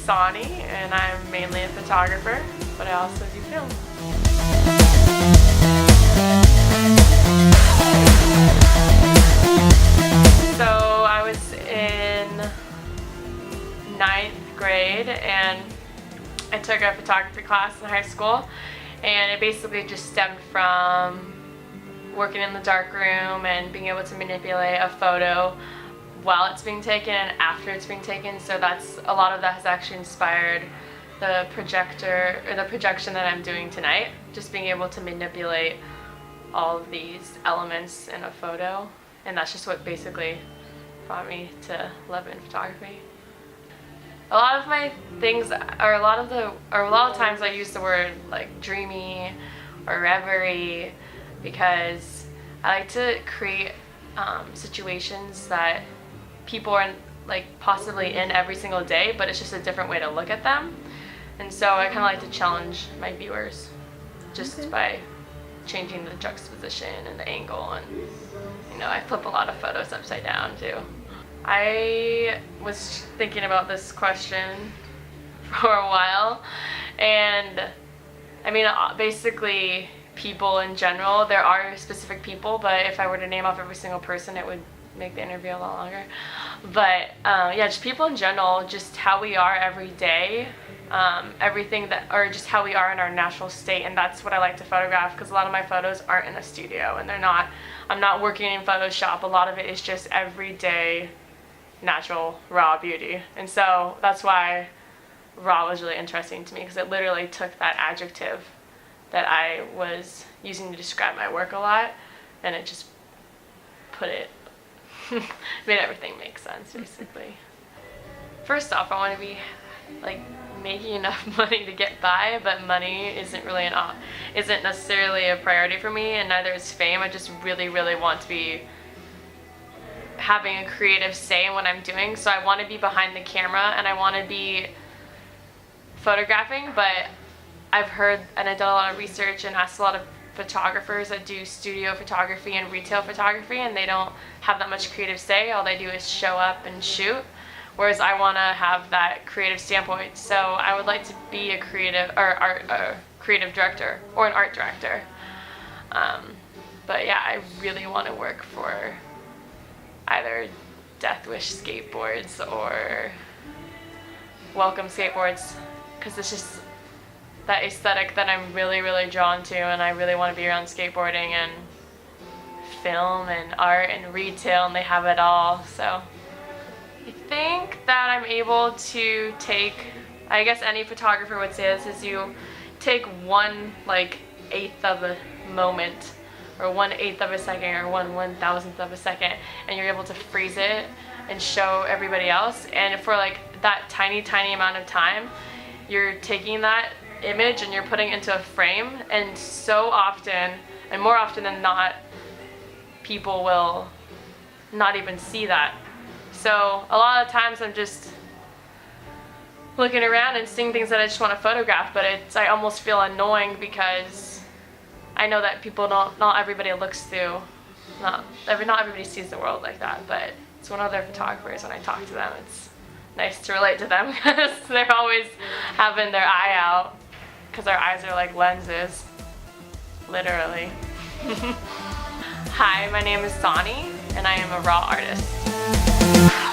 Sonny, and I'm mainly a photographer, but I also do film. So I was in 9th grade and I took a photography class in high school, and it basically just stemmed from working in the darkroom and being able to manipulate a photo while it's being taken and after it's being taken. So that's a lot of that has actually inspired the projection that I'm doing tonight. Just being able to manipulate all of these elements in a photo, and that's just what basically brought me to love in photography. A lot of my things, or a lot of times I use the word like dreamy or reverie, because I like to create situations that people are like possibly in every single day, but it's just a different way to look at them. And so I kind of like to challenge my viewers just by changing the juxtaposition and the angle, and you know, I flip a lot of photos upside down too. I was thinking about this question for a while, and I mean, basically people in general, there are specific people, but if I were to name off every single person, it would make the interview a lot longer. But yeah, just people in general, just how we are every day, everything that, or just how we are in our natural state, and that's what I like to photograph, because a lot of my photos aren't in a studio, and I'm not working in Photoshop. A lot of it is just everyday, natural, raw beauty, and so that's why raw was really interesting to me, because it literally took that adjective that I was using to describe my work a lot, and it just put it, made everything make sense, basically. First off, I want to be like making enough money to get by, but money isn't necessarily a priority for me, and neither is fame. I just really want to be having a creative say in what I'm doing. So I want to be behind the camera and I want to be photographing, but I've heard and I've done a lot of research and asked a lot of photographers that do studio photography and retail photography, and they don't have that much creative say. All they do is show up and shoot, whereas I want to have that creative standpoint. So I would like to be a creative director or an art director. But yeah, I really want to work for either Death Wish skateboards or Welcome skateboards, because it's just that aesthetic that I'm really drawn to, and I really want to be around skateboarding and film and art and retail, and they have it all. So I think that I'm able to take, I guess any photographer would say this, is you take 1/8 of a moment, or 1/8 of a second, or 1/1000th of a second, and you're able to freeze it and show everybody else. And for like that tiny amount of time, you're taking that image and you're putting it into a frame, and so often, and more often than not, people will not even see that. So a lot of times I'm just looking around and seeing things that I just want to photograph, but I almost feel annoying, because I know that people not everybody looks through, not everybody sees the world like that, but it's one of their photographers, when I talk to them, it's nice to relate to them, because they're always having their eye out, because our eyes are like lenses, literally. Hi, my name is Sonny, and I am a raw artist.